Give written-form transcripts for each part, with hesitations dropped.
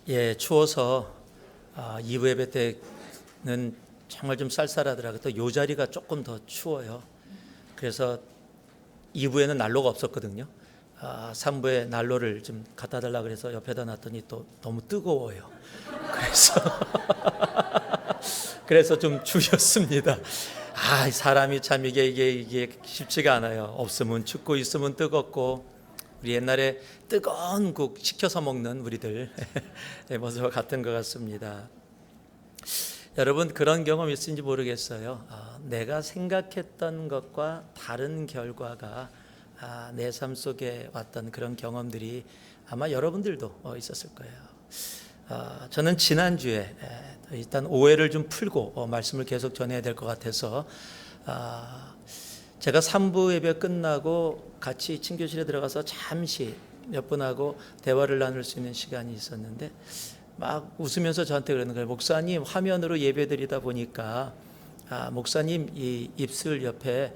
예, 추워서 2부 예배 때는 정말 좀 쌀쌀하더라고요. 또 요 자리가 조금 더 추워요. 그래서 2부에는 난로가 없었거든요. 3부에 난로를 좀 갖다 달라 그래서 옆에다 놨더니 또 너무 뜨거워요. 그래서 좀 주셨습니다. 사람이 참 이게 쉽지가 않아요. 없으면 춥고 있으면 뜨겁고, 우리 옛날에 뜨거운 국 시켜서 먹는 우리들 모습과 같은 것 같습니다. 여러분, 그런 경험 있는지 모르겠어요. 내가 생각했던 것과 다른 결과가 내 삶 속에 왔던 그런 경험들이 아마 여러분들도 있었을 거예요. 저는 지난주에 일단 오해를 좀 풀고 말씀을 계속 전해야 될 것 같아서 제가 3부 예배 끝나고 같이 친교실에 들어가서 잠시 몇 분하고 대화를 나눌 수 있는 시간이 있었는데 막 웃으면서 저한테 그러는 거예요. 목사님, 화면으로 예배 드리다 보니까 목사님 이 입술 옆에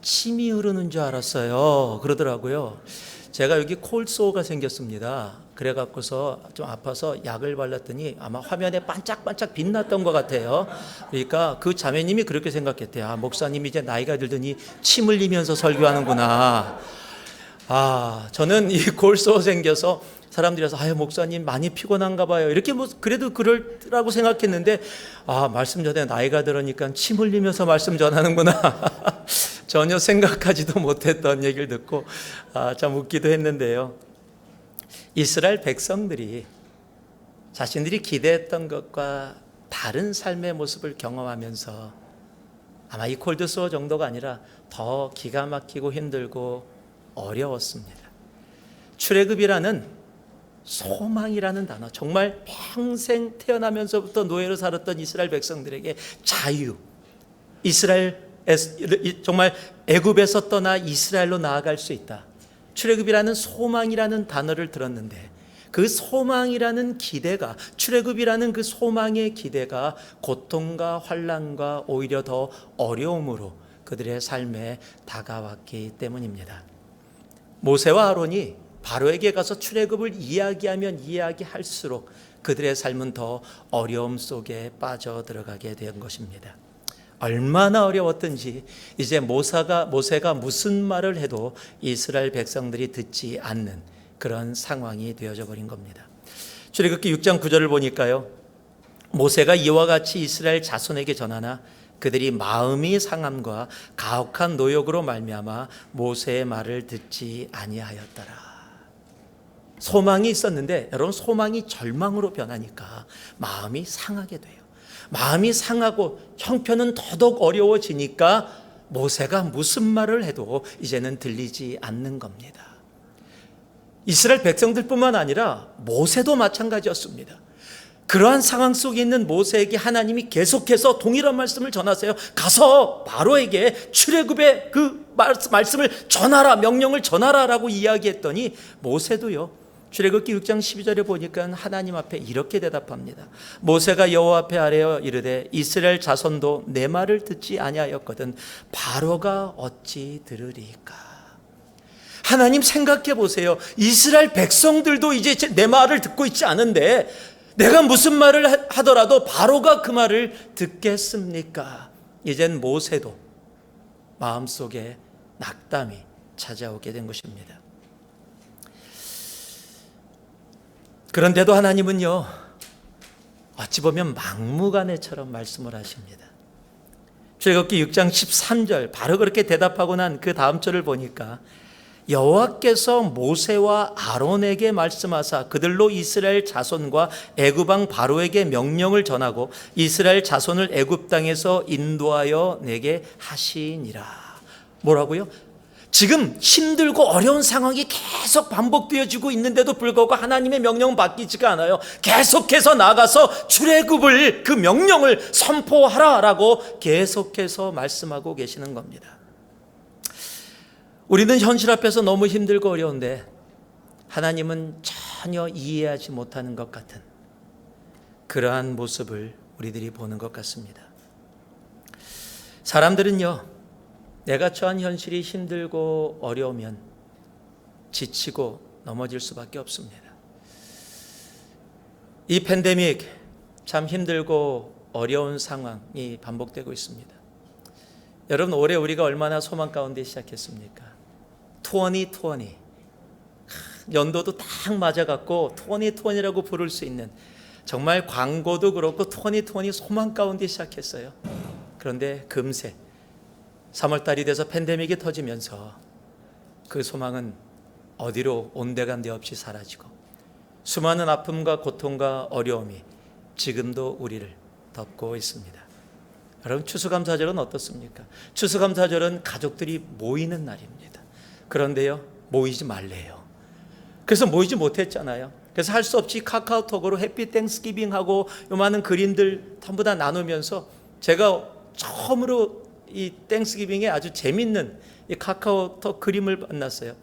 침이 흐르는 줄 알았어요 그러더라고요. 제가 여기 콜소가 생겼습니다. 그래갖고서 좀 아파서 약을 발랐더니 아마 화면에 반짝반짝 빛났던 것 같아요. 그러니까 그 자매님이 그렇게 생각했대요. 목사님이 이제 나이가 들더니 침 흘리면서 설교하는구나. 저는 이 콜소 생겨서 사람들이 와서 목사님 많이 피곤한가 봐요 이렇게 그래도 그럴라고 생각했는데 말씀 전에 나이가 들으니까 침 흘리면서 말씀 전하는구나. 전혀 생각하지도 못했던 얘기를 듣고 참 웃기도 했는데요. 이스라엘 백성들이 자신들이 기대했던 것과 다른 삶의 모습을 경험하면서 아마 이 콜드소어 정도가 아니라 더 기가 막히고 힘들고 어려웠습니다. 출애굽이라는 소망이라는 단어, 정말 평생 태어나면서부터 노예로 살았던 이스라엘 백성들에게 자유, 정말 애굽에서 떠나 이스라엘로 나아갈 수 있다. 출애굽이라는 소망이라는 단어를 들었는데 그 소망이라는 기대가, 출애굽이라는 그 소망의 기대가 고통과 환난과 오히려 더 어려움으로 그들의 삶에 다가왔기 때문입니다. 모세와 아론이 바로에게 가서 출애굽을 이야기하면 이야기할수록 그들의 삶은 더 어려움 속에 빠져들어가게 된 것입니다. 얼마나 어려웠던지 이제 모세가 무슨 말을 해도 이스라엘 백성들이 듣지 않는 그런 상황이 되어져 버린 겁니다. 출애굽기 6장 9절을 보니까요, 모세가 이와 같이 이스라엘 자손에게 전하나 그들이 마음이 상함과 가혹한 노역으로 말미암아 모세의 말을 듣지 아니하였더라. 소망이 있었는데 여러분, 소망이 절망으로 변하니까 마음이 상하게 돼요. 마음이 상하고 형편은 더더욱 어려워지니까 모세가 무슨 말을 해도 이제는 들리지 않는 겁니다. 이스라엘 백성들뿐만 아니라 모세도 마찬가지였습니다. 그러한 상황 속에 있는 모세에게 하나님이 계속해서 동일한 말씀을 전하세요. 가서 바로에게 출애굽의 그 말씀을 전하라, 명령을 전하라라고 이야기했더니 모세도요, 출애굽기 6장 12절에 보니까 하나님 앞에 이렇게 대답합니다. 모세가 여호와 앞에 아뢰어 이르되 이스라엘 자손도 내 말을 듣지 아니하였거든 바로가 어찌 들으리까. 하나님, 생각해 보세요. 이스라엘 백성들도 이제 내 말을 듣고 있지 않은데 내가 무슨 말을 하더라도 바로가 그 말을 듣겠습니까? 이젠 모세도 마음속에 낙담이 찾아오게 된 것입니다. 그런데도 하나님은요, 어찌 보면 막무가내처럼 말씀을 하십니다. 출애굽기 6장 13절, 바로 그렇게 대답하고 난 그 다음 절을 보니까 여호와께서 모세와 아론에게 말씀하사 그들로 이스라엘 자손과 애굽 왕 바로에게 명령을 전하고 이스라엘 자손을 애굽 땅에서 인도하여 내게 하시니라. 뭐라고요? 지금 힘들고 어려운 상황이 계속 반복되어지고 있는데도 불구하고 하나님의 명령은 바뀌지가 않아요. 계속해서 나가서 출애굽을, 그 명령을 선포하라라고 계속해서 말씀하고 계시는 겁니다. 우리는 현실 앞에서 너무 힘들고 어려운데 하나님은 전혀 이해하지 못하는 것 같은 그러한 모습을 우리들이 보는 것 같습니다. 사람들은요, 내가 처한 현실이 힘들고 어려우면 지치고 넘어질 수밖에 없습니다. 이 팬데믹 참 힘들고 어려운 상황이 반복되고 있습니다. 여러분, 올해 우리가 얼마나 소망 가운데 시작했습니까? 2020 연도도 딱 맞아갖고 2020이라고 부를 수 있는, 정말 광고도 그렇고 2020 소망 가운데 시작했어요. 그런데 금세 3월달이 돼서 팬데믹이 터지면서 그 소망은 어디로 온데간데 없이 사라지고 수많은 아픔과 고통과 어려움이 지금도 우리를 덮고 있습니다. 여러분, 추수감사절은 어떻습니까? 추수감사절은 가족들이 모이는 날입니다. 그런데요, 모이지 말래요. 그래서 모이지 못했잖아요. 그래서 할 수 없이 카카오톡으로 해피 땡스기빙하고 요많은 그림들 전부 다 나누면서 제가 처음으로 이 땡스기빙에 아주 재밌는 이 카카오톡 그림을 만났어요.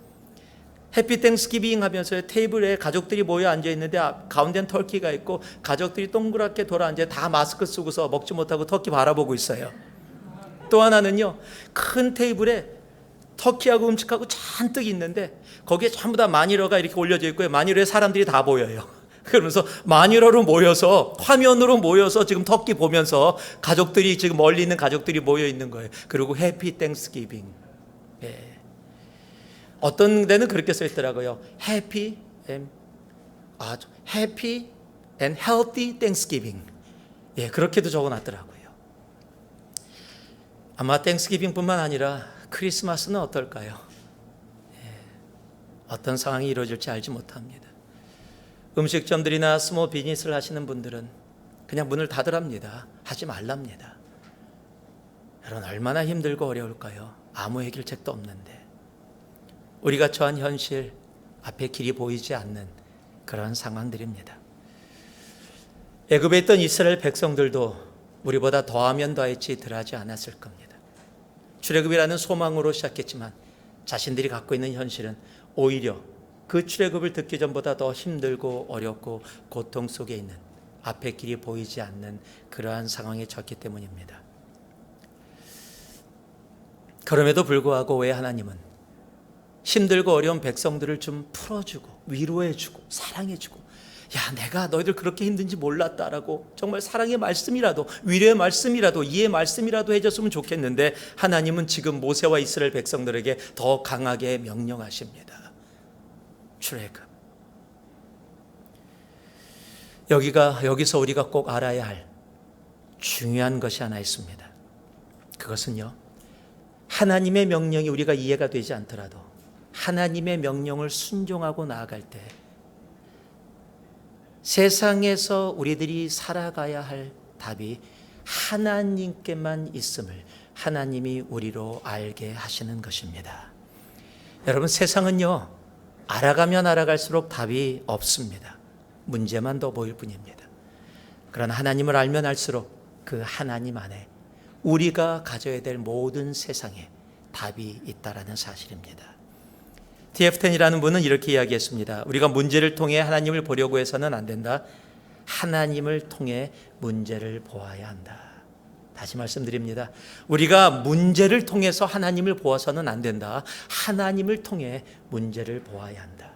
해피 땡스기빙 하면서 테이블에 가족들이 모여 앉아 있는데 가운데는 터키가 있고 가족들이 동그랗게 돌아 앉아 다 마스크 쓰고서 먹지 못하고 터키 바라보고 있어요. 또 하나는요, 큰 테이블에 터키하고 음식하고 잔뜩 있는데 거기에 전부 다 마니러가 이렇게 올려져 있고요. 마니러에 사람들이 다 보여요. 그러면서 마니러로 모여서, 화면으로 모여서 지금 터키 보면서 가족들이, 지금 멀리 있는 가족들이 모여 있는 거예요. 그리고 해피 땡스기빙. 예. 어떤 데는 그렇게 써 있더라고요. 해피 앤 헬티 땡스기빙. 예, 그렇게도 적어놨더라고요. 아마 땡스기빙뿐만 아니라 크리스마스는 어떨까요? 예, 어떤 상황이 이루어질지 알지 못합니다. 음식점들이나 스몰 비즈니스를 하시는 분들은 그냥 문을 닫으랍니다. 하지 말랍니다. 여러분, 얼마나 힘들고 어려울까요? 아무 해결책도 없는데. 우리가 처한 현실, 앞에 길이 보이지 않는 그런 상황들입니다. 애굽에 있던 이스라엘 백성들도 우리보다 더하면 더했지 덜하지 않았을 겁니다. 출애굽이라는 소망으로 시작했지만 자신들이 갖고 있는 현실은 오히려 그 출애굽을 듣기 전보다 더 힘들고 어렵고 고통 속에 있는, 앞에 길이 보이지 않는 그러한 상황에 처했기 때문입니다. 그럼에도 불구하고 왜 하나님은 힘들고 어려운 백성들을 좀 풀어주고 위로해주고 사랑해주고, 야, 내가 너희들 그렇게 힘든지 몰랐다라고 정말 사랑의 말씀이라도, 위로의 말씀이라도, 이해의 말씀이라도 해줬으면 좋겠는데, 하나님은 지금 모세와 이스라엘 백성들에게 더 강하게 명령하십니다. 출애굽. 여기서 우리가 꼭 알아야 할 중요한 것이 하나 있습니다. 그것은요, 하나님의 명령이 우리가 이해가 되지 않더라도 하나님의 명령을 순종하고 나아갈 때 세상에서 우리들이 살아가야 할 답이 하나님께만 있음을 하나님이 우리로 알게 하시는 것입니다. 여러분, 세상은요, 알아가면 알아갈수록 답이 없습니다. 문제만 더 보일 뿐입니다. 그러나 하나님을 알면 알수록 그 하나님 안에 우리가 가져야 될 모든 세상에 답이 있다라는 사실입니다. TF10이라는 분은 이렇게 이야기했습니다. 우리가 문제를 통해 하나님을 보려고 해서는 안 된다. 하나님을 통해 문제를 보아야 한다. 다시 말씀드립니다. 우리가 문제를 통해서 하나님을 보아서는 안 된다. 하나님을 통해 문제를 보아야 한다.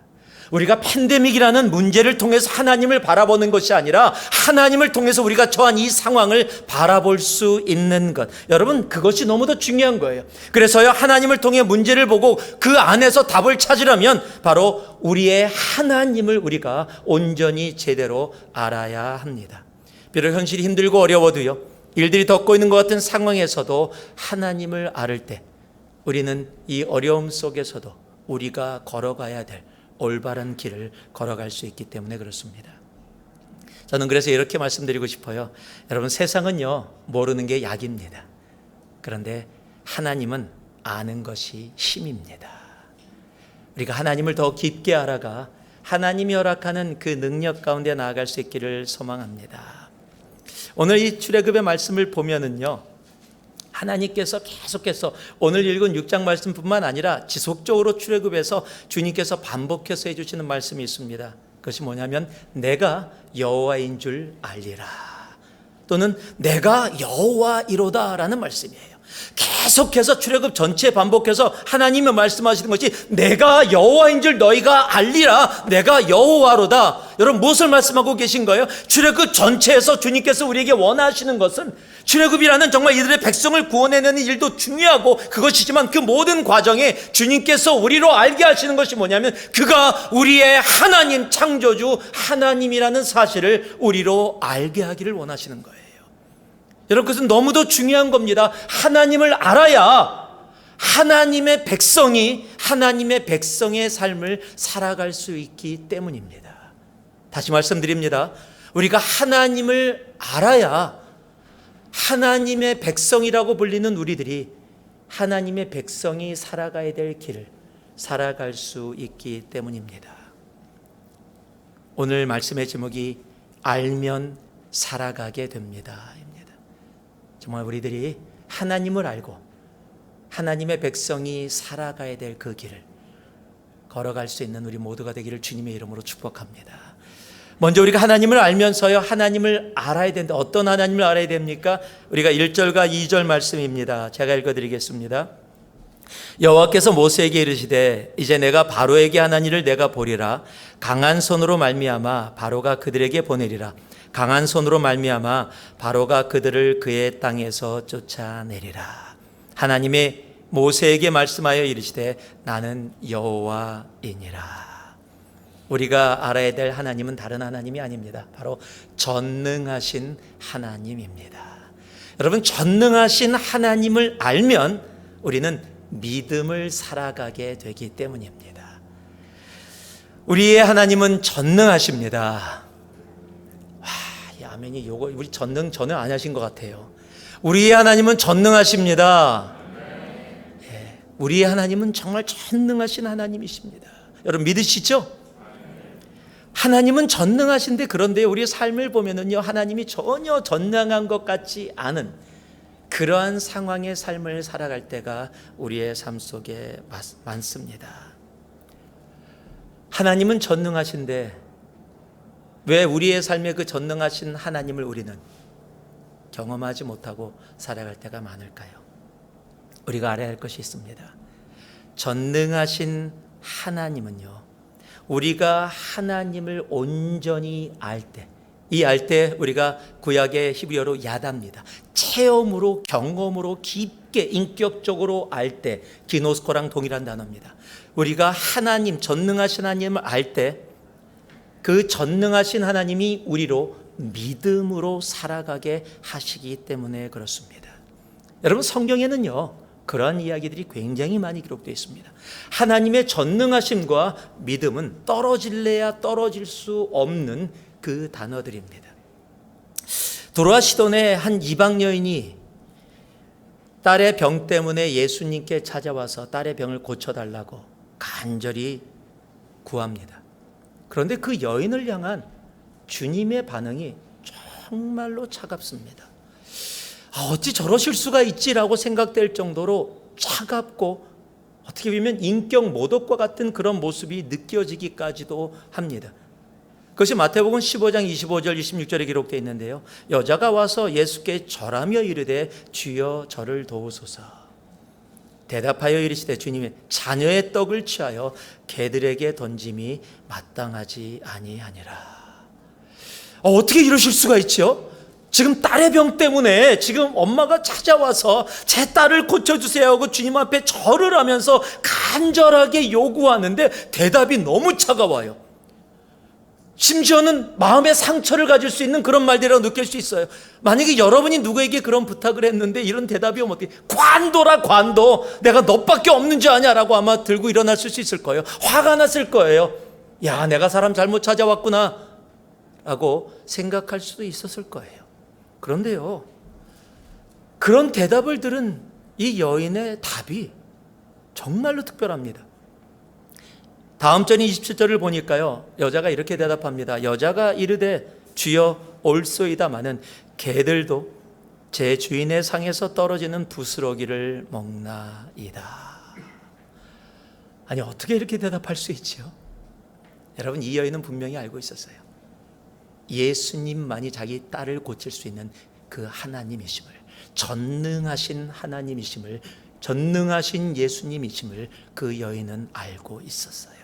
우리가 팬데믹이라는 문제를 통해서 하나님을 바라보는 것이 아니라 하나님을 통해서 우리가 처한 이 상황을 바라볼 수 있는 것, 여러분, 그것이 너무도 중요한 거예요. 그래서요, 하나님을 통해 문제를 보고 그 안에서 답을 찾으려면 바로 우리의 하나님을 우리가 온전히 제대로 알아야 합니다. 비록 현실이 힘들고 어려워도요, 일들이 덮고 있는 것 같은 상황에서도 하나님을 알을 때 우리는 이 어려움 속에서도 우리가 걸어가야 될 올바른 길을 걸어갈 수 있기 때문에 그렇습니다. 저는 그래서 이렇게 말씀드리고 싶어요. 여러분, 세상은요, 모르는 게 약입니다. 그런데 하나님은 아는 것이 힘입니다. 우리가 하나님을 더 깊게 알아가 하나님이 허락하는 그 능력 가운데 나아갈 수 있기를 소망합니다. 오늘 이 출애굽의 말씀을 보면은요, 하나님께서 계속해서 오늘 읽은 6장 말씀뿐만 아니라 지속적으로 출애굽에서 주님께서 반복해서 해주시는 말씀이 있습니다. 그것이 뭐냐면 내가 여호와인 줄 알리라, 또는 내가 여호와이로다 라는 말씀이에요. 계속해서 출애굽 전체에 반복해서 하나님이 말씀하시는 것이 내가 여호와인 줄 너희가 알리라. 내가 여호와로다. 여러분 무엇을 말씀하고 계신 거예요? 출애굽 전체에서 주님께서 우리에게 원하시는 것은 출애굽이라는 정말 이들의 백성을 구원해내는 일도 중요하고 그것이지만 그 모든 과정에 주님께서 우리로 알게 하시는 것이 뭐냐면 그가 우리의 하나님 창조주 하나님이라는 사실을 우리로 알게 하기를 원하시는 거예요. 여러분 그것은 너무도 중요한 겁니다. 하나님을 알아야 하나님의 백성이 하나님의 백성의 삶을 살아갈 수 있기 때문입니다. 다시 말씀드립니다. 우리가 하나님을 알아야 하나님의 백성이라고 불리는 우리들이 하나님의 백성이 살아가야 될 길을 살아갈 수 있기 때문입니다. 오늘 말씀의 제목이 알면 살아가게 됩니다. 정말 우리들이 하나님을 알고 하나님의 백성이 살아가야 될 그 길을 걸어갈 수 있는 우리 모두가 되기를 주님의 이름으로 축복합니다. 먼저 우리가 하나님을 알면서요 하나님을 알아야 되는데 어떤 하나님을 알아야 됩니까? 우리가 1절과 2절 말씀입니다. 제가 읽어드리겠습니다. 여호와께서 모세에게 이르시되 이제 내가 바로에게 하는 일을 내가 보리라. 강한 손으로 말미암아 바로가 그들에게 보내리라. 강한 손으로 말미암아 바로가 그들을 그의 땅에서 쫓아내리라. 하나님이 모세에게 말씀하여 이르시되 나는 여호와이니라. 우리가 알아야 될 하나님은 다른 하나님이 아닙니다. 바로 전능하신 하나님입니다. 여러분 전능하신 하나님을 알면 우리는 믿음을 살아가게 되기 때문입니다. 우리의 하나님은 전능하십니다. 아멘이 요거 우리 전능 안 하신 것 같아요. 우리의 하나님은 전능하십니다. 예, 우리의 하나님은 정말 전능하신 하나님이십니다. 여러분 믿으시죠? 하나님은 전능하신데 그런데 우리의 삶을 보면은요 하나님이 전혀 전능한 것 같지 않은 그러한 상황의 삶을 살아갈 때가 우리의 삶 속에 많습니다. 하나님은 전능하신데 왜 우리의 삶에 그 전능하신 하나님을 우리는 경험하지 못하고 살아갈 때가 많을까요? 우리가 알아야 할 것이 있습니다. 전능하신 하나님은요 우리가 하나님을 온전히 알 때, 이 알 때 우리가 구약의 히브리어로 야답니다. 체험으로 경험으로 깊게 인격적으로 알 때 기노스코랑 동일한 단어입니다. 우리가 하나님 전능하신 하나님을 알 때 그 전능하신 하나님이 우리로 믿음으로 살아가게 하시기 때문에 그렇습니다. 여러분 성경에는요 그러한 이야기들이 굉장히 많이 기록되어 있습니다. 하나님의 전능하심과 믿음은 떨어질래야 떨어질 수 없는 그 단어들입니다. 도로아시돈의 한 이방 여인이 딸의 병 때문에 예수님께 찾아와서 딸의 병을 고쳐달라고 간절히 구합니다. 그런데 그 여인을 향한 주님의 반응이 정말로 차갑습니다. 어찌 저러실 수가 있지라고 생각될 정도로 차갑고 어떻게 보면 인격 모독과 같은 그런 모습이 느껴지기까지도 합니다. 그것이 마태복음 15장 25절 26절에 기록되어 있는데요. 여자가 와서 예수께 절하며 이르되 주여 저를 도우소서. 대답하여 이르시되 주님이 자녀의 떡을 취하여 개들에게 던짐이 마땅하지 아니하니라. 어떻게 이러실 수가 있죠? 지금 딸의 병 때문에 지금 엄마가 찾아와서 제 딸을 고쳐주세요 하고 주님 앞에 절을 하면서 간절하게 요구하는데 대답이 너무 차가워요. 심지어는 마음의 상처를 가질 수 있는 그런 말들이라고 느낄 수 있어요. 만약에 여러분이 누구에게 그런 부탁을 했는데 이런 대답이 오면 어떻게, 관도라 관도, 내가 너밖에 없는 줄 아냐라고 아마 들고 일어났을 수 있을 거예요. 화가 났을 거예요. 야, 내가 사람 잘못 찾아왔구나 라고 생각할 수도 있었을 거예요. 그런데요, 그런 대답을 들은 이 여인의 답이 정말로 특별합니다. 다음 절 27절을 보니까요, 여자가 이렇게 대답합니다. 여자가 이르되 주여 올소이다마는 개들도 제 주인의 상에서 떨어지는 부스러기를 먹나이다. 아니, 어떻게 이렇게 대답할 수 있죠? 여러분, 이 여인은 분명히 알고 있었어요. 예수님만이 자기 딸을 고칠 수 있는 그 하나님이심을, 전능하신 하나님이심을, 전능하신 예수님이심을 그 여인은 알고 있었어요.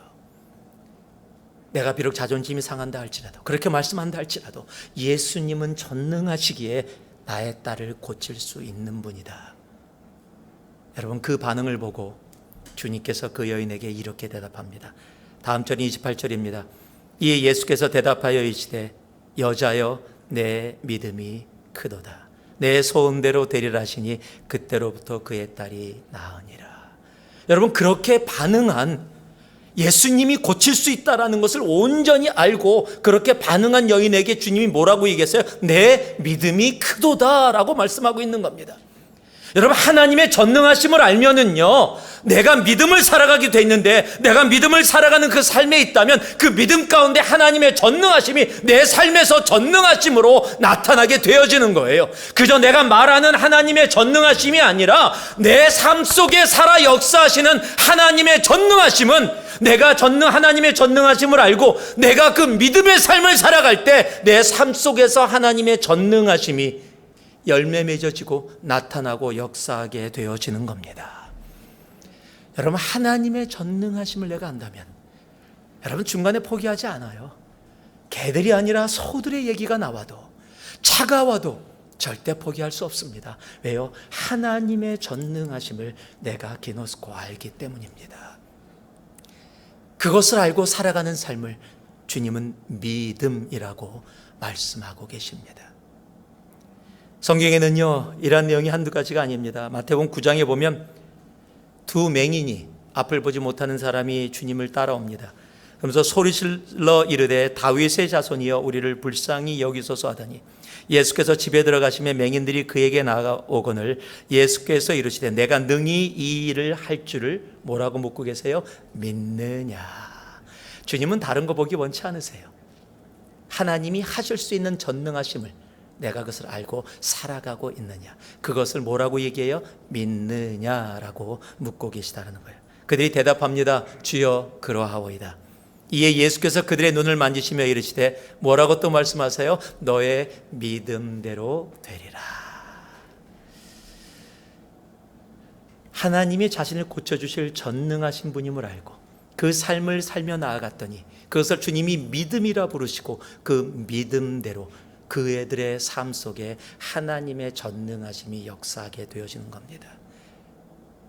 내가 비록 자존심이 상한다 할지라도, 그렇게 말씀한다 할지라도 예수님은 전능하시기에 나의 딸을 고칠 수 있는 분이다. 여러분, 그 반응을 보고 주님께서 그 여인에게 이렇게 대답합니다. 다음 절이 28절입니다. 이에 예수께서 대답하여 이르시되 여자여 내 믿음이 크도다. 내 소원대로 되리라 하시니 그때로부터 그의 딸이 나으니라. 여러분, 그렇게 반응한, 예수님이 고칠 수 있다라는 것을 온전히 알고 그렇게 반응한 여인에게 주님이 뭐라고 얘기했어요? 내 믿음이 크도다라고 말씀하고 있는 겁니다. 여러분, 하나님의 전능하심을 알면은요, 내가 믿음을 살아가게 돼 있는데, 내가 믿음을 살아가는 그 삶에 있다면 그 믿음 가운데 하나님의 전능하심이 내 삶에서 전능하심으로 나타나게 되어지는 거예요. 그저 내가 말하는 하나님의 전능하심이 아니라 내 삶 속에 살아 역사하시는 하나님의 전능하심은, 내가 하나님의 전능하심을 알고 내가 그 믿음의 삶을 살아갈 때 내 삶 속에서 하나님의 전능하심이 열매 맺어지고 나타나고 역사하게 되어지는 겁니다. 여러분, 하나님의 전능하심을 내가 안다면 여러분 중간에 포기하지 않아요. 개들이 아니라 소들의 얘기가 나와도, 차가워도 절대 포기할 수 없습니다. 왜요? 하나님의 전능하심을 내가 기노스코 알기 때문입니다. 그것을 알고 살아가는 삶을 주님은 믿음이라고 말씀하고 계십니다. 성경에는요, 이런 내용이 한두 가지가 아닙니다. 마태복음 9장에 보면 두 맹인이, 앞을 보지 못하는 사람이 주님을 따라옵니다. 그러면서 소리질러 이르되 다윗의 자손이여 우리를 불쌍히 여기소서 하더니 예수께서 집에 들어가시며 맹인들이 그에게 나아오거늘 예수께서 이르시되 내가 능히 이 일을 할 줄을 뭐라고 묻고 계세요? 믿느냐. 주님은 다른 거 보기 원치 않으세요. 하나님이 하실 수 있는 전능하심을 내가 그것을 알고 살아가고 있느냐, 그것을 뭐라고 얘기해요? 믿느냐라고 묻고 계시다는 거예요. 그들이 대답합니다. 주여 그러하오이다. 이에 예수께서 그들의 눈을 만지시며 이르시되 뭐라고 또 말씀하세요? 너의 믿음대로 되리라. 하나님이 자신을 고쳐주실 전능하신 분임을 알고 그 삶을 살며 나아갔더니 그것을 주님이 믿음이라 부르시고 그 믿음대로 그 애들의 삶 속에 하나님의 전능하심이 역사하게 되어지는 겁니다.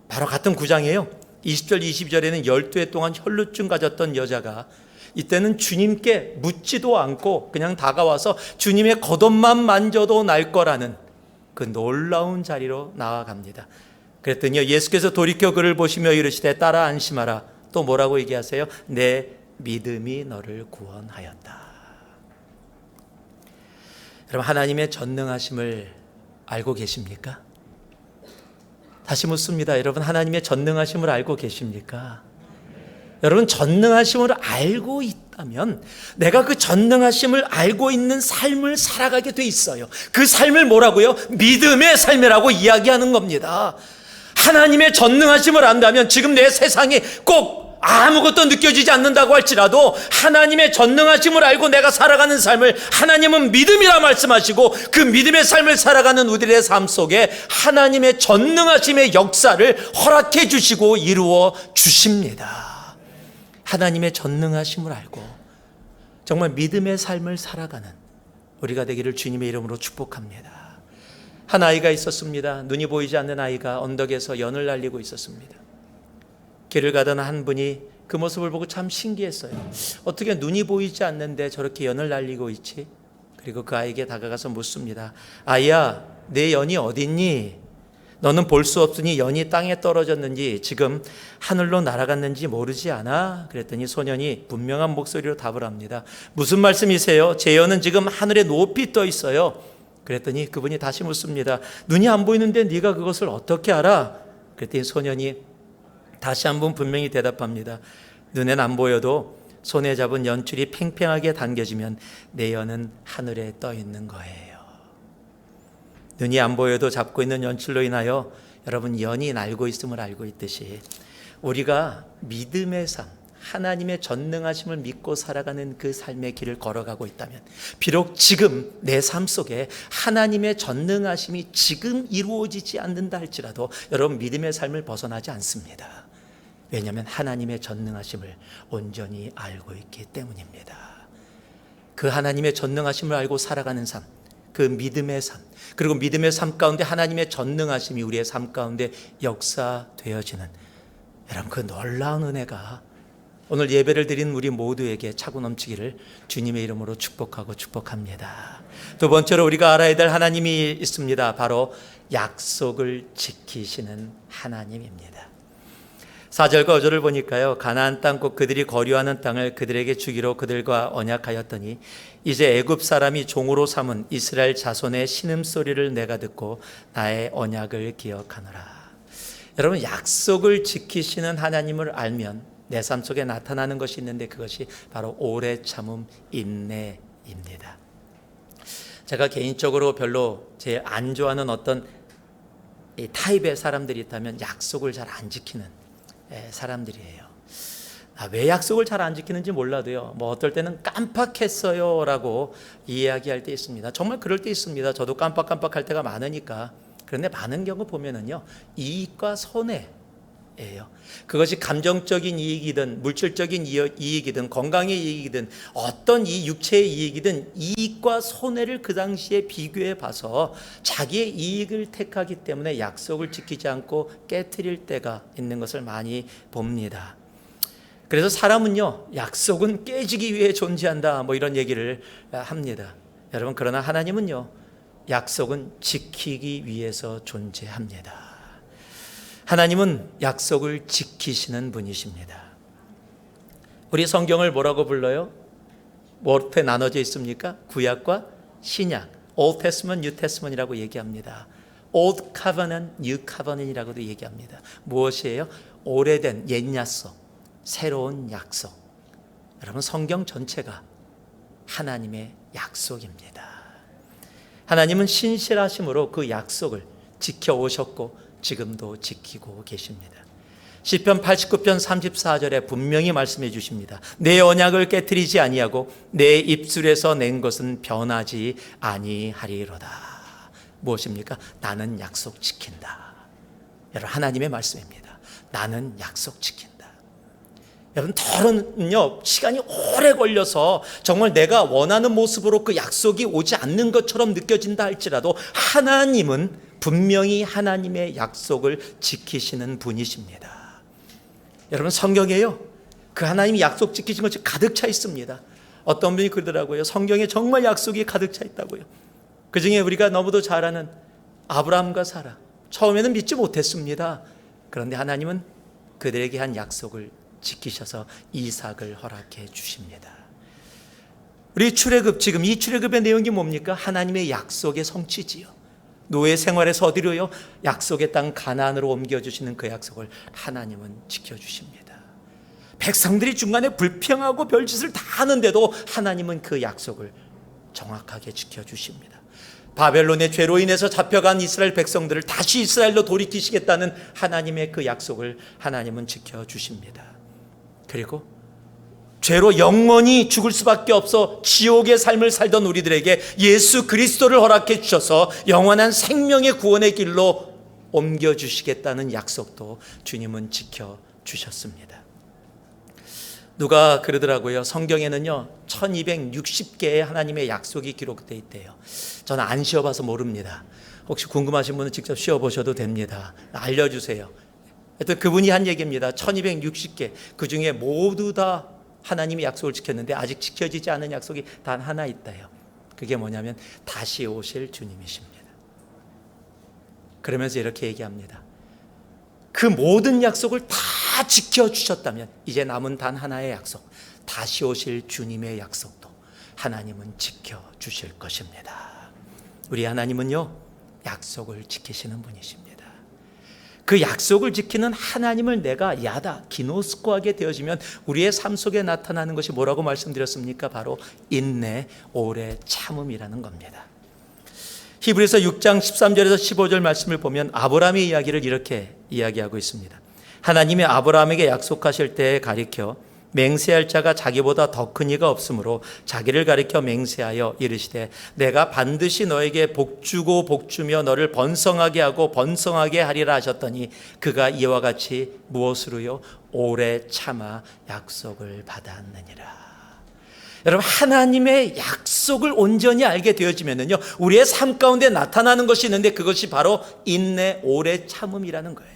바로 같은 9장이에요. 20절 22절에는 12해 동안 혈루증 가졌던 여자가 이때는 주님께 묻지도 않고 그냥 다가와서 주님의 겉옷만 만져도 날 거라는 그 놀라운 자리로 나아갑니다. 그랬더니 예수께서 돌이켜 그를 보시며 이르시되 따라 안심하라. 또 뭐라고 얘기하세요? 내 믿음이 너를 구원하였다. 여러분, 하나님의 전능하심을 알고 계십니까? 다시 묻습니다. 여러분, 하나님의 전능하심을 알고 계십니까? 여러분, 전능하심을 알고 있다면 내가 그 전능하심을 알고 있는 삶을 살아가게 돼 있어요. 그 삶을 뭐라고요? 믿음의 삶이라고 이야기하는 겁니다. 하나님의 전능하심을 안다면 지금 내 세상이 꼭 아무것도 느껴지지 않는다고 할지라도 하나님의 전능하심을 알고 내가 살아가는 삶을 하나님은 믿음이라 말씀하시고 그 믿음의 삶을 살아가는 우리들의 삶 속에 하나님의 전능하심의 역사를 허락해 주시고 이루어 주십니다. 하나님의 전능하심을 알고 정말 믿음의 삶을 살아가는 우리가 되기를 주님의 이름으로 축복합니다. 한 아이가 있었습니다. 눈이 보이지 않는 아이가 언덕에서 연을 날리고 있었습니다. 길을 가던 한 분이 그 모습을 보고 참 신기했어요. 어떻게 눈이 보이지 않는데 저렇게 연을 날리고 있지? 그리고 그 아이에게 다가가서 묻습니다. 아이야, 내 연이 어딨니? 너는 볼 수 없으니 연이 땅에 떨어졌는지 지금 하늘로 날아갔는지 모르지 않아? 그랬더니 소년이 분명한 목소리로 답을 합니다. 무슨 말씀이세요? 제 연은 지금 하늘에 높이 떠 있어요. 그랬더니 그분이 다시 묻습니다. 눈이 안 보이는데 네가 그것을 어떻게 알아? 그랬더니 소년이 다시 한번 분명히 대답합니다. 눈엔 안 보여도 손에 잡은 연줄이 팽팽하게 당겨지면 내 연은 하늘에 떠 있는 거예요. 눈이 안 보여도 잡고 있는 연줄로 인하여 여러분 연이 날고 있음을 알고 있듯이 우리가 믿음의 삶, 하나님의 전능하심을 믿고 살아가는 그 삶의 길을 걸어가고 있다면, 비록 지금 내 삶 속에 하나님의 전능하심이 지금 이루어지지 않는다 할지라도 여러분 믿음의 삶을 벗어나지 않습니다. 왜냐하면 하나님의 전능하심을 온전히 알고 있기 때문입니다. 그 하나님의 전능하심을 알고 살아가는 삶, 그 믿음의 삶, 그리고 믿음의 삶 가운데 하나님의 전능하심이 우리의 삶 가운데 역사되어지는, 여러분 그 놀라운 은혜가 오늘 예배를 드린 우리 모두에게 차고 넘치기를 주님의 이름으로 축복합니다. 두 번째로 우리가 알아야 될 하나님이 있습니다. 바로 약속을 지키시는 하나님입니다. 4절과 5절을 보니까요, 가나안 땅 곧 그들이 거류하는 땅을 그들에게 주기로 그들과 언약하였더니 이제 애굽 사람이 종으로 삼은 이스라엘 자손의 신음소리를 내가 듣고 나의 언약을 기억하노라. 여러분, 약속을 지키시는 하나님을 알면 내 삶 속에 나타나는 것이 있는데 그것이 바로 오래 참음, 인내입니다. 제가 개인적으로 별로 제일 안 좋아하는 어떤 이 타입의 사람들이 있다면 약속을 잘 안 지키는 사람들이에요. 왜 약속을 잘 안 지키는지 몰라도요, 뭐 어떨 때는 깜빡했어요 라고 이야기할 때 있습니다. 정말 그럴 때 있습니다. 저도 깜빡할 때가 많으니까. 그런데 많은 경우 보면은요, 이익과 손해예요. 그것이 감정적인 이익이든 물질적인 이익이든 건강의 이익이든 어떤 이 육체의 이익이든 이익과 손해를 그 당시에 비교해 봐서 자기의 이익을 택하기 때문에 약속을 지키지 않고 깨트릴 때가 있는 것을 많이 봅니다. 그래서 사람은요, 약속은 깨지기 위해 존재한다, 뭐 이런 얘기를 합니다. 여러분, 그러나 하나님은요, 약속은 지키기 위해서 존재합니다. 하나님은 약속을 지키시는 분이십니다. 우리 성경을 뭐라고 불러요? 어떻게 나눠져 있습니까? 구약과 신약, Old Testament, New Testament이라고 얘기합니다. Old Covenant, New Covenant이라고도 얘기합니다. 무엇이에요? 오래된 옛 약속, 새로운 약속. 여러분, 성경 전체가 하나님의 약속입니다. 하나님은 신실하심으로 그 약속을 지켜오셨고 지금도 지키고 계십니다. 시편 89편 34절에 분명히 말씀해 주십니다. 내 언약을 깨트리지 아니하고 내 입술에서 낸 것은 변하지 아니하리로다. 무엇입니까? 나는 약속 지킨다. 여러분, 하나님의 말씀입니다. 나는 약속 지킨다. 여러분, 때로는요, 시간이 오래 걸려서 정말 내가 원하는 모습으로 그 약속이 오지 않는 것처럼 느껴진다 할지라도 하나님은 분명히 하나님의 약속을 지키시는 분이십니다. 여러분, 성경에요, 그 하나님이 약속 지키신 것이 가득 차 있습니다. 어떤 분이 그러더라고요. 성경에 정말 약속이 가득 차 있다고요. 그 중에 우리가 너무도 잘 아는 아브라함과 사라, 처음에는 믿지 못했습니다. 그런데 하나님은 그들에게 한 약속을 지키셔서 이삭을 허락해 주십니다. 우리 출애굽, 지금 이 출애굽의 내용이 뭡니까? 하나님의 약속의 성취지요. 노예 생활에서 어디로요? 약속의 땅 가나안으로 옮겨주시는 그 약속을 하나님은 지켜주십니다. 백성들이 중간에 불평하고 별짓을 다 하는데도 하나님은 그 약속을 정확하게 지켜주십니다. 바벨론의 죄로 인해서 잡혀간 이스라엘 백성들을 다시 이스라엘로 돌이키시겠다는 하나님의 그 약속을 하나님은 지켜주십니다. 그리고 죄로 영원히 죽을 수밖에 없어 지옥의 삶을 살던 우리들에게 예수 그리스도를 허락해 주셔서 영원한 생명의 구원의 길로 옮겨주시겠다는 약속도 주님은 지켜주셨습니다. 누가 그러더라고요. 성경에는요 1260개의 하나님의 약속이 기록되어 있대요. 저는 안 쉬어봐서 모릅니다. 혹시 궁금하신 분은 직접 쉬어보셔도 됩니다. 알려주세요. 하여튼 그분이 한 얘기입니다. 1260개, 그 중에 모두 다 하나님이 약속을 지켰는데 아직 지켜지지 않은 약속이 단 하나 있다요. 그게 뭐냐면 다시 오실 주님이십니다. 그러면서 이렇게 얘기합니다. 그 모든 약속을 다 지켜주셨다면 이제 남은 단 하나의 약속, 다시 오실 주님의 약속도 하나님은 지켜주실 것입니다. 우리 하나님은요 약속을 지키시는 분이십니다. 그 약속을 지키는 하나님을 내가 야다, 기노스코하게 되어지면 우리의 삶 속에 나타나는 것이 뭐라고 말씀드렸습니까? 바로 인내, 오래 참음이라는 겁니다. 히브리서 6장 13절에서 15절 말씀을 보면 아브라함의 이야기를 이렇게 이야기하고 있습니다. 하나님이 아브라함에게 약속하실 때에 가리켜 맹세할 자가 자기보다 더 큰 이가 없으므로 자기를 가리켜 맹세하여 이르시되 내가 반드시 너에게 복주고 복주며 너를 번성하게 하고 번성하게 하리라 하셨더니 그가 이와 같이 무엇으로요? 오래 참아 약속을 받았느니라. 여러분, 하나님의 약속을 온전히 알게 되어지면요, 우리의 삶 가운데 나타나는 것이 있는데 그것이 바로 인내, 오래 참음이라는 거예요.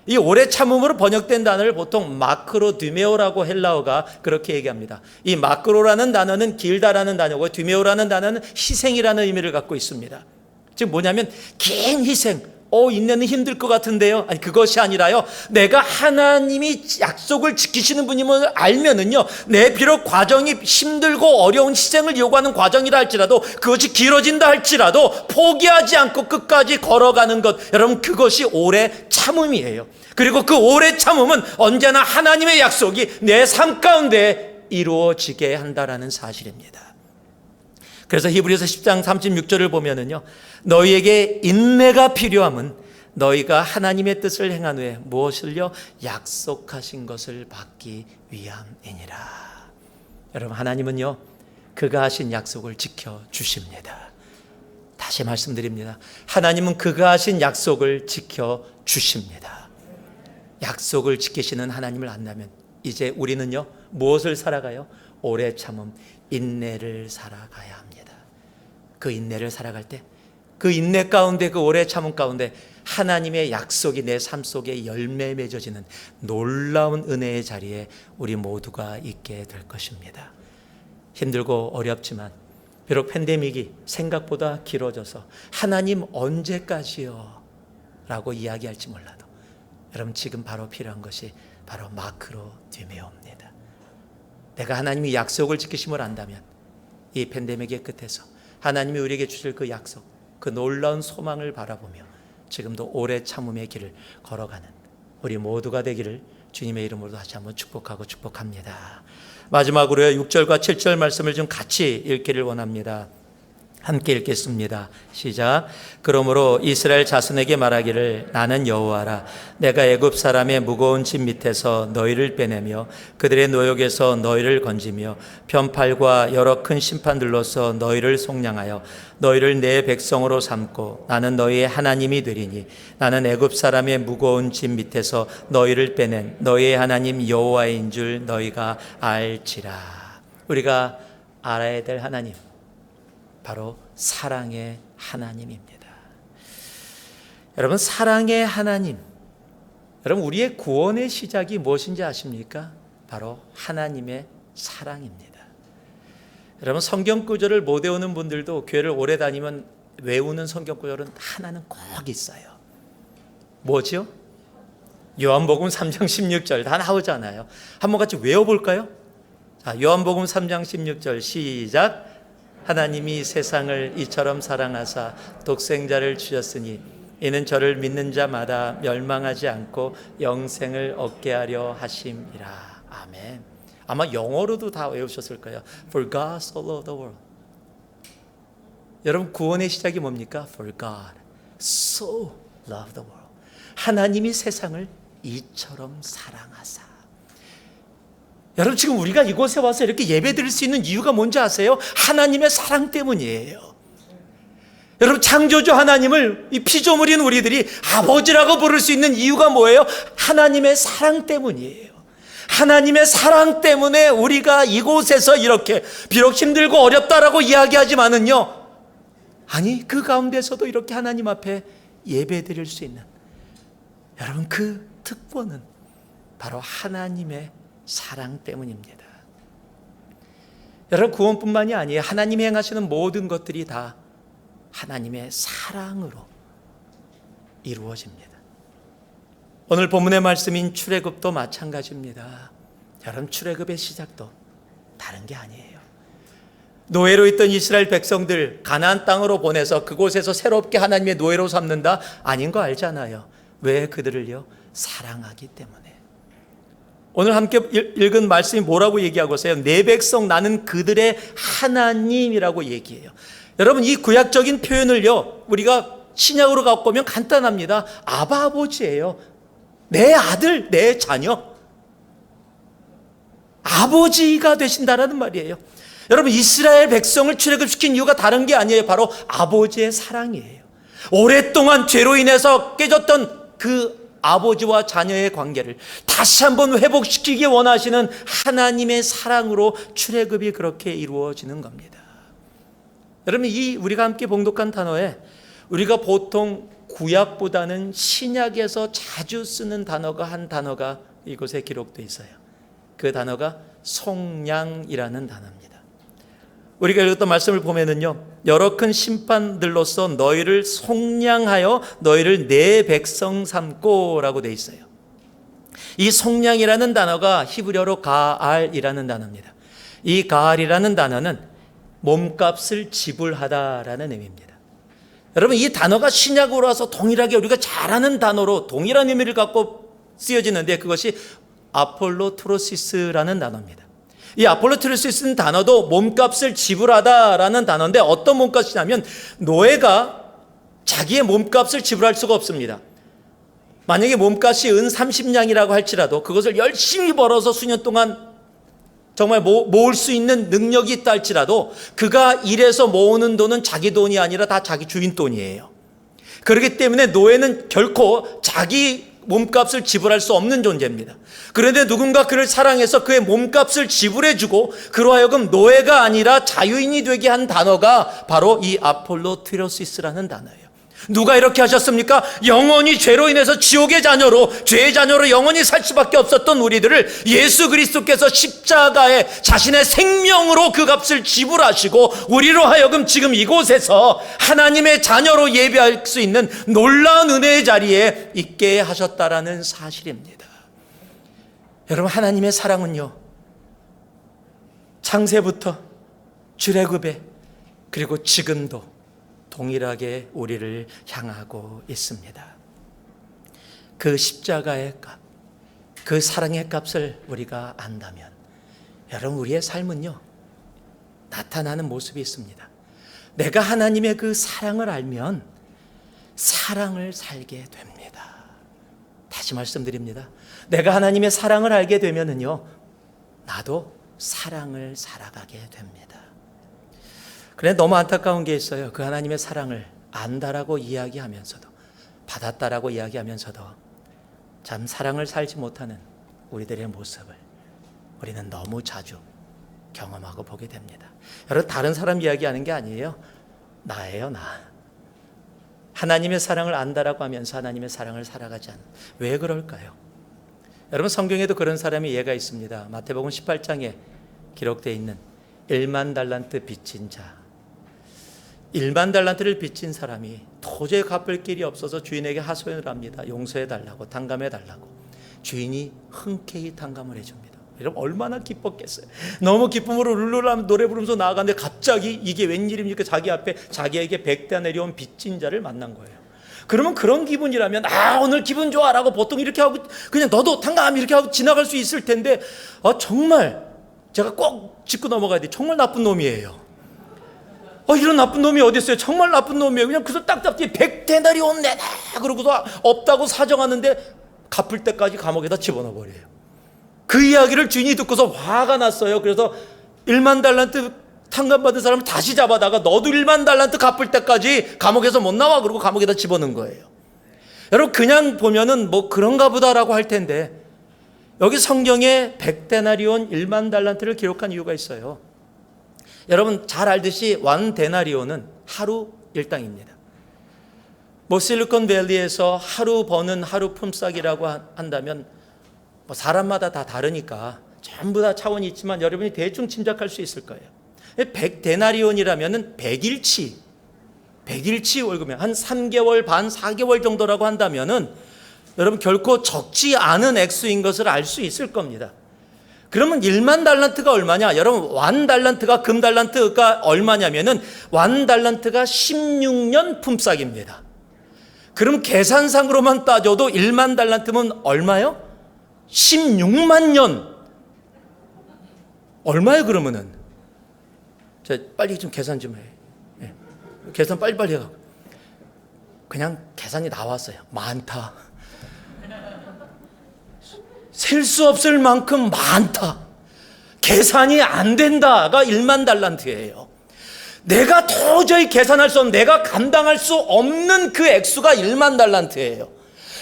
이 오래 참음으로 번역된 단어를 보통 마크로 드메오라고 헬라어가 그렇게 얘기합니다. 이 마크로라는 단어는 길다라는 단어고 드메오라는 단어는 희생이라는 의미를 갖고 있습니다. 즉 뭐냐면 긴 희생, 인내는 힘들 것 같은데요. 아니, 그것이 아니라요, 내가 하나님이 약속을 지키시는 분임을 알면은요, 내 비록 과정이 힘들고 어려운 희생을 요구하는 과정이라 할지라도, 그것이 길어진다 할지라도 포기하지 않고 끝까지 걸어가는 것, 여러분, 그것이 오래 참음이에요. 그리고 그 오래 참음은 언제나 하나님의 약속이 내 삶 가운데 이루어지게 한다라는 사실입니다. 그래서 히브리서 10장 36절을 보면은요, 너희에게 인내가 필요함은 너희가 하나님의 뜻을 행한 후에 무엇을요? 약속하신 것을 받기 위함이니라. 여러분, 하나님은요, 그가 하신 약속을 지켜주십니다. 다시 말씀드립니다. 하나님은 그가 하신 약속을 지켜주십니다. 약속을 지키시는 하나님을 안다면 이제 우리는요, 무엇을 살아가요? 오래 참음, 인내를 살아가야 합니다. 그 인내를 살아갈 때, 그 인내 가운데, 그 오래 참음 가운데 하나님의 약속이 내 삶 속에 열매 맺어지는 놀라운 은혜의 자리에 우리 모두가 있게 될 것입니다. 힘들고 어렵지만, 비록 팬데믹이 생각보다 길어져서 하나님 언제까지요? 라고 이야기할지 몰라도 여러분, 지금 바로 필요한 것이 바로 마크로 드메오입니다. 내가 하나님이 약속을 지키심을 안다면 이 팬데믹의 끝에서 하나님이 우리에게 주실 그 약속, 그 놀라운 소망을 바라보며 지금도 오래 참음의 길을 걸어가는 우리 모두가 되기를 주님의 이름으로 다시 한번 축복합니다. 마지막으로요, 6절과 7절 말씀을 좀 같이 읽기를 원합니다. 함께 읽겠습니다. 시작. 그러므로 이스라엘 자손에게 말하기를 나는 여호와라. 내가 애굽 사람의 무거운 짐 밑에서 너희를 빼내며 그들의 노역에서 너희를 건지며 편팔과 여러 큰 심판들로서 너희를 속량하여 너희를 내 백성으로 삼고 나는 너희의 하나님이 되리니 나는 애굽 사람의 무거운 짐 밑에서 너희를 빼낸 너희의 하나님 여호와인 줄 너희가 알지라. 우리가 알아야 될 하나님, 바로 사랑의 하나님입니다. 여러분, 사랑의 하나님, 여러분, 우리의 구원의 시작이 무엇인지 아십니까? 바로 하나님의 사랑입니다. 여러분, 성경 구절을 못 외우는 분들도 교회를 오래 다니면 외우는 성경 구절은 하나는 꼭 있어요. 뭐죠? 요한복음 3장 16절 다 나오잖아요. 한번 같이 외워볼까요? 자, 요한복음 3장 16절 시작. 하나님이 세상을 이처럼 사랑하사 독생자를 주셨으니 이는 저를 믿는 자마다 멸망하지 않고 영생을 얻게 하려 하심이라. 아멘. 아마 영어로도 다 외우셨을 거예요. For God so loved the world. 여러분, 구원의 시작이 뭡니까? For God so loved the world. 하나님이 세상을 이처럼 사랑하사. 여러분, 지금 우리가 이곳에 와서 이렇게 예배 드릴 수 있는 이유가 뭔지 아세요? 하나님의 사랑 때문이에요. 여러분, 창조주 하나님을 이 피조물인 우리들이 아버지라고 부를 수 있는 이유가 뭐예요? 하나님의 사랑 때문이에요. 하나님의 사랑 때문에 우리가 이곳에서 이렇게 비록 힘들고 어렵다라고 이야기하지만은요, 아니, 그 가운데서도 이렇게 하나님 앞에 예배 드릴 수 있는, 여러분, 그 특권은 바로 하나님의 사랑 때문입니다. 여러분, 구원뿐만이 아니에요. 하나님이 행하시는 모든 것들이 다 하나님의 사랑으로 이루어집니다. 오늘 본문의 말씀인 출애굽도 마찬가지입니다. 여러분, 출애굽의 시작도 다른 게 아니에요. 노예로 있던 이스라엘 백성들 가나안 땅으로 보내서 그곳에서 새롭게 하나님의 노예로 삼는다? 아닌 거 알잖아요. 왜? 그들을요, 사랑하기 때문에. 오늘 함께 읽은 말씀이 뭐라고 얘기하고 있어요? 내 백성 나는 그들의 하나님이라고 얘기해요. 여러분, 이 구약적인 표현을요, 우리가 신약으로 갖고 오면 간단합니다. 아바 아버지예요. 내 아들, 내 자녀. 아버지가 되신다라는 말이에요. 여러분, 이스라엘 백성을 출애굽시킨 이유가 다른 게 아니에요. 바로 아버지의 사랑이에요. 오랫동안 죄로 인해서 깨졌던 그 아버지와 자녀의 관계를 다시 한번 회복시키기 원하시는 하나님의 사랑으로 출애굽이 그렇게 이루어지는 겁니다. 여러분, 이 우리가 함께 봉독한 단어에 우리가 보통 구약보다는 신약에서 자주 쓰는 단어가 한 단어가 이곳에 기록되어 있어요. 그 단어가 속량이라는 단어입니다. 우리가 읽었던 말씀을 보면은요, 여러 큰 심판들로서 너희를 속량하여 너희를 내 백성 삼고라고 되어 있어요. 이 속량이라는 단어가 히브리어로 가알이라는 단어입니다. 이 가알이라는 단어는 몸값을 지불하다라는 의미입니다. 여러분, 이 단어가 신약으로 와서 동일하게 우리가 잘 아는 단어로 동일한 의미를 갖고 쓰여지는데 그것이 아폴로트로시스라는 단어입니다. 이 아폴로트로시스는 단어도 몸값을 지불하다라는 단어인데 어떤 몸값이냐면 노예가 자기의 몸값을 지불할 수가 없습니다. 만약에 몸값이 은 30냥이라고 할지라도 그것을 열심히 벌어서 수년 동안 정말 모을 수 있는 능력이 있다 할지라도 그가 일해서 모으는 돈은 자기 돈이 아니라 다 자기 주인 돈이에요. 그렇기 때문에 노예는 결코 자기 몸값을 지불할 수 없는 존재입니다. 그런데 누군가 그를 사랑해서 그의 몸값을 지불해주고 그로 하여금 노예가 아니라 자유인이 되게 한 단어가 바로 이 아폴로트로시스라는 단어예요. 누가 이렇게 하셨습니까? 영원히 죄로 인해서 지옥의 자녀로, 죄의 자녀로 영원히 살 수밖에 없었던 우리들을 예수 그리스도께서 십자가에 자신의 생명으로 그 값을 지불하시고 우리로 하여금 지금 이곳에서 하나님의 자녀로 예배할 수 있는 놀라운 은혜의 자리에 있게 하셨다라는 사실입니다. 여러분, 하나님의 사랑은요, 창세부터 출애굽에 그리고 지금도 동일하게 우리를 향하고 있습니다. 그 십자가의 값, 그 사랑의 값을 우리가 안다면 여러분, 우리의 삶은요 나타나는 모습이 있습니다. 내가 하나님의 그 사랑을 알면 사랑을 살게 됩니다. 다시 말씀드립니다. 내가 하나님의 사랑을 알게 되면은요 나도 사랑을 살아가게 됩니다. 그런데 너무 안타까운 게 있어요. 그 하나님의 사랑을 안다라고 이야기하면서도, 받았다라고 이야기하면서도 참 사랑을 살지 못하는 우리들의 모습을 우리는 너무 자주 경험하고 보게 됩니다. 여러분, 다른 사람 이야기하는 게 아니에요. 나예요, 나. 하나님의 사랑을 안다라고 하면서 하나님의 사랑을 살아가지 않는, 왜 그럴까요? 여러분, 성경에도 그런 사람이 예가 있습니다. 마태복음 18장에 기록되어 있는 1만 달란트 빚진 자. 1만 달란트를 빚진 사람이 도저히 갚을 길이 없어서 주인에게 하소연을 합니다. 용서해달라고, 탕감해달라고. 주인이 흔쾌히 탕감을 해줍니다. 여러분, 얼마나 기뻤겠어요. 너무 기쁨으로 룰루라 노래 부르면서 나아가는데 갑자기 이게 웬일입니까? 자기 앞에 자기에게 100대 내려온 빚진 자를 만난 거예요. 그러면 그런 기분이라면 오늘 기분 좋아라고 보통 이렇게 하고 그냥 너도 탕감 이렇게 하고 지나갈 수 있을 텐데 정말 제가 꼭 짚고 넘어가야 돼. 정말 나쁜 놈이에요. 이런 나쁜 놈이 어디 있어요? 정말 나쁜 놈이에요. 그냥 그래서 딱딱히 100데나리온 내놔 그러고서 없다고 사정하는데 갚을 때까지 감옥에다 집어넣어 버려요. 그 이야기를 주인이 듣고서 화가 났어요. 그래서 1만 달란트 탕감받은 사람을 다시 잡아다가 너도 1만 달란트 갚을 때까지 감옥에서 못 나와 그러고 감옥에다 집어넣은 거예요. 여러분, 그냥 보면은 뭐 그런가 보다라고 할 텐데 여기 성경에 100데나리온 1만 달란트를 기록한 이유가 있어요. 여러분 잘 알듯이 1데나리온은 하루 일당입니다. 뭐 실리콘밸리에서 하루 버는 하루 품삯이라고 한다면 뭐 사람마다 다 다르니까 전부 다 차원이 있지만 여러분이 대충 짐작할 수 있을 거예요. 100데나리온이라면 100일치 월급이면 한 3개월 반 4개월 정도라고 한다면은 여러분 결코 적지 않은 액수인 것을 알 수 있을 겁니다. 그러면 1만 달란트가 얼마냐? 여러분 1달란트가 금달란트가 얼마냐면은 1달란트가 16년 품삯입니다. 그럼 계산상으로만 따져도 1만 달란트면 얼마요? 16만 년. 얼마예요 그러면은? 자, 빨리 좀 계산 좀 해. 네. 계산 빨리빨리 해가. 그냥 계산이 나왔어요. 많다. 셀 수 없을 만큼 많다. 계산이 안 된다가 1만 달란트예요. 내가 도저히 계산할 수 없는, 내가 감당할 수 없는 그 액수가 1만 달란트예요.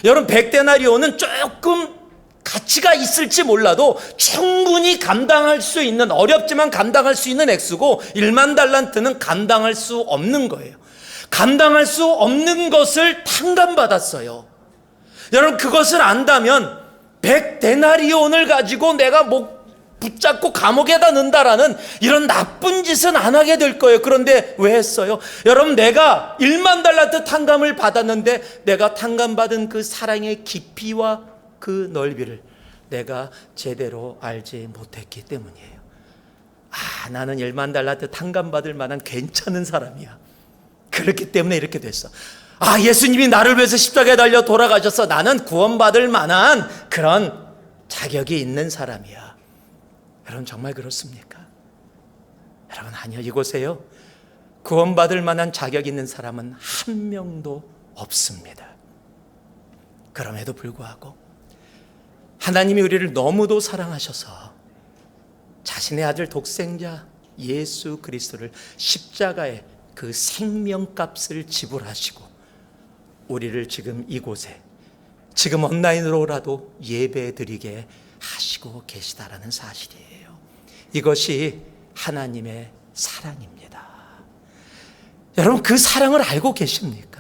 여러분, 100데나리온은 조금 가치가 있을지 몰라도 충분히 감당할 수 있는, 어렵지만 감당할 수 있는 액수고, 1만 달란트는 감당할 수 없는 거예요. 감당할 수 없는 것을 탕감받았어요. 여러분, 그것을 안다면 100데나리온을 가지고 내가 붙잡고 감옥에다 넣는다라는 이런 나쁜 짓은 안 하게 될 거예요. 그런데 왜 했어요? 여러분, 내가 1만 달란트 탕감을 받았는데 내가 탕감받은 그 사랑의 깊이와 그 넓이를 내가 제대로 알지 못했기 때문이에요. 나는 1만 달란트 탕감받을 만한 괜찮은 사람이야. 그렇기 때문에 이렇게 됐어. 예수님이 나를 위해서 십자가에 달려 돌아가셔서 나는 구원받을 만한 그런 자격이 있는 사람이야. 여러분, 정말 그렇습니까? 여러분, 아니요. 이곳에요, 구원받을 만한 자격 있는 사람은 한 명도 없습니다. 그럼에도 불구하고 하나님이 우리를 너무도 사랑하셔서 자신의 아들 독생자 예수 그리스도를 십자가에 그 생명값을 지불하시고 우리를 지금 이곳에, 지금 온라인으로라도 예배드리게 하시고 계시다라는 사실이에요. 이것이 하나님의 사랑입니다. 여러분, 그 사랑을 알고 계십니까?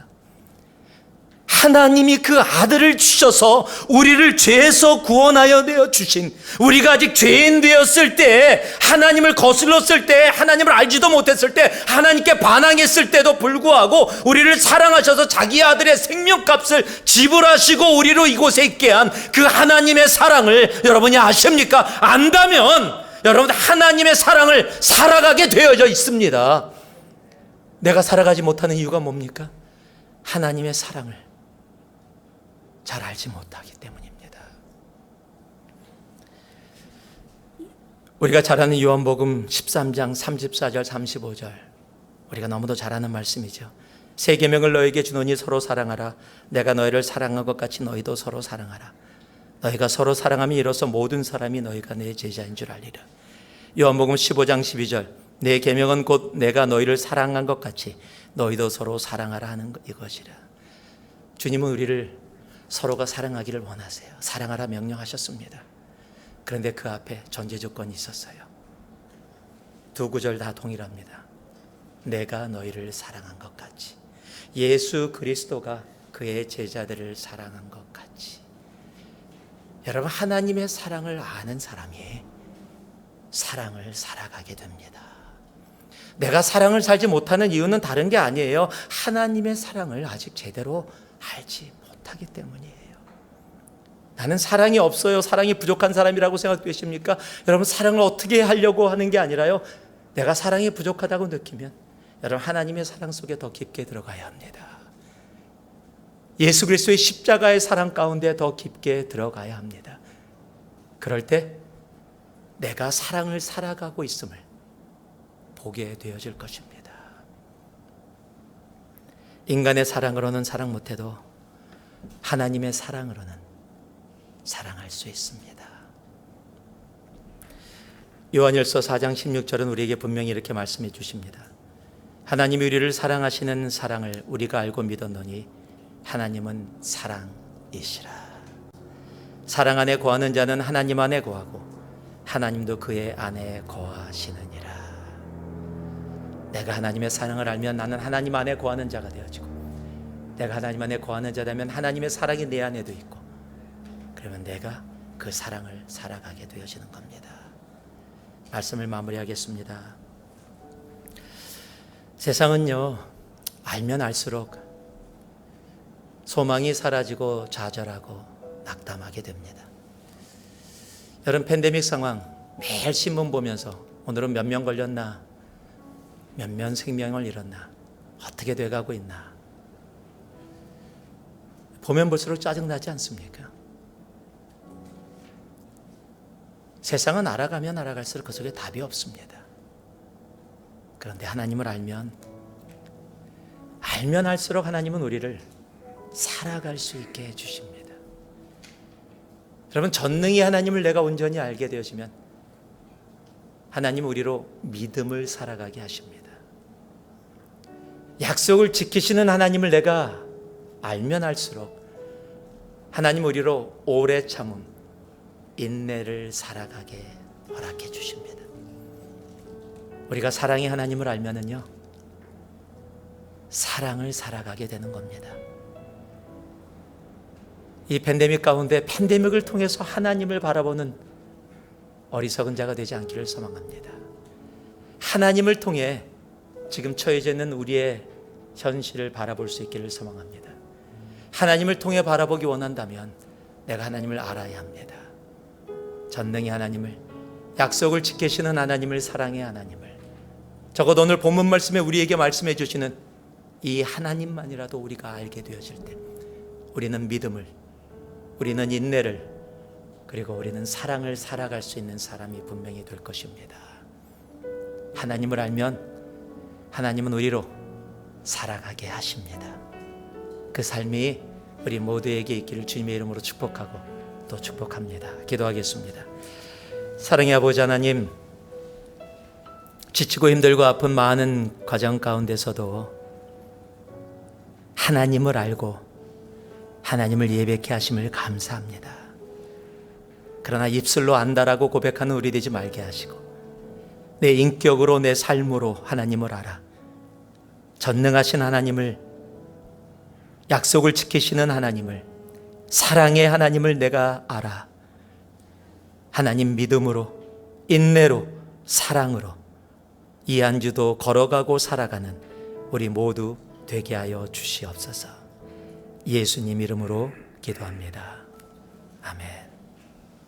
하나님이 그 아들을 주셔서 우리를 죄에서 구원하여 내어 주신, 우리가 아직 죄인 되었을 때, 하나님을 거슬렀을 때, 하나님을 알지도 못했을 때, 하나님께 반항했을 때도 불구하고 우리를 사랑하셔서 자기 아들의 생명값을 지불하시고 우리로 이곳에 있게 한 그 하나님의 사랑을 여러분이 아십니까? 안다면 여러분, 하나님의 사랑을 살아가게 되어져 있습니다. 내가 살아가지 못하는 이유가 뭡니까? 하나님의 사랑을 잘 알지 못하기 때문입니다. 우리가 잘 아는 요한복음 13장 34절 35절, 우리가 너무도 잘 아는 말씀이죠. 새 계명을 너에게 주노니 서로 사랑하라. 내가 너희를 사랑한 것 같이 너희도 서로 사랑하라. 너희가 서로 사랑함이 이로써 모든 사람이 너희가 내 제자인 줄 알리라. 요한복음 15장 12절, 내 계명은 곧 내가 너희를 사랑한 것 같이 너희도 서로 사랑하라 하는 이것이라. 주님은 우리를 서로가 사랑하기를 원하세요. 사랑하라 명령하셨습니다. 그런데 그 앞에 전제 조건이 있었어요. 두 구절 다 동일합니다. 내가 너희를 사랑한 것 같이, 예수 그리스도가 그의 제자들을 사랑한 것 같이. 여러분, 하나님의 사랑을 아는 사람이 사랑을 살아가게 됩니다. 내가 사랑을 살지 못하는 이유는 다른 게 아니에요. 하나님의 사랑을 아직 제대로 알지 못하기 때문이에요. 나는 사랑이 없어요, 사랑이 부족한 사람이라고 생각되십니까? 여러분, 사랑을 어떻게 하려고 하는 게 아니라요, 내가 사랑이 부족하다고 느끼면 여러분, 하나님의 사랑 속에 더 깊게 들어가야 합니다. 예수 그리스도의 십자가의 사랑 가운데 더 깊게 들어가야 합니다. 그럴 때 내가 사랑을 살아가고 있음을 보게 되어질 것입니다. 인간의 사랑으로는 사랑 못해도 하나님의 사랑으로는 사랑할 수 있습니다. 요한일서 4장 16절은 우리에게 분명히 이렇게 말씀해 주십니다. 하나님이 우리를 사랑하시는 사랑을 우리가 알고 믿었노니 하나님은 사랑이시라. 사랑 안에 거하는 자는 하나님 안에 거하고 하나님도 그의 안에 거하시느니라. 내가 하나님의 사랑을 알면 나는 하나님 안에 거하는 자가 되어지고, 내가 하나님 안에 거하는 자라면 하나님의 사랑이 내 안에도 있고, 그러면 내가 그 사랑을 살아가게 되어지는 겁니다. 말씀을 마무리하겠습니다. 세상은요, 알면 알수록 소망이 사라지고 좌절하고 낙담하게 됩니다. 여러분, 팬데믹 상황 매일 신문 보면서 오늘은 몇 명 걸렸나, 몇몇 생명을 잃었나, 어떻게 돼가고 있나, 보면 볼수록 짜증나지 않습니까? 세상은 알아가면 알아갈수록 그 속에 답이 없습니다. 그런데 하나님을 알면 알수록 하나님은 우리를 살아갈 수 있게 해주십니다. 여러분, 전능히 하나님을 내가 온전히 알게 되어지면 하나님 우리로 믿음을 살아가게 하십니다. 약속을 지키시는 하나님을 내가 알면 알수록 하나님 우리로 오래 참음, 인내를 살아가게 허락해 주십니다. 우리가 사랑의 하나님을 알면은요, 사랑을 살아가게 되는 겁니다. 이 팬데믹 가운데 팬데믹을 통해서 하나님을 바라보는 어리석은 자가 되지 않기를 소망합니다. 하나님을 통해 지금 처해져 있는 우리의 현실을 바라볼 수 있기를 소망합니다. 하나님을 통해 바라보기 원한다면 내가 하나님을 알아야 합니다. 전능의 하나님을, 약속을 지키시는 하나님을, 사랑의 하나님을, 적어도 오늘 본문 말씀에 우리에게 말씀해 주시는 이 하나님만이라도 우리가 알게 되어질 때 우리는 믿음을, 우리는 인내를, 그리고 우리는 사랑을 살아갈 수 있는 사람이 분명히 될 것입니다. 하나님을 알면 하나님은 우리로 살아가게 하십니다. 그 삶이 우리 모두에게 있기를 주님의 이름으로 축복하고 또 축복합니다. 기도하겠습니다. 사랑의 아버지 하나님, 지치고 힘들고 아픈 많은 과정 가운데서도 하나님을 알고 하나님을 예배케 하심을 감사합니다. 그러나 입술로 안다라고 고백하는 우리 되지 말게 하시고 내 인격으로, 내 삶으로 하나님을 알아 전능하신 하나님을, 약속을 지키시는 하나님을, 사랑의 하나님을 내가 알아 하나님 믿음으로, 인내로, 사랑으로 이 한 주도 걸어가고 살아가는 우리 모두 되게 하여 주시옵소서. 예수님 이름으로 기도합니다. 아멘.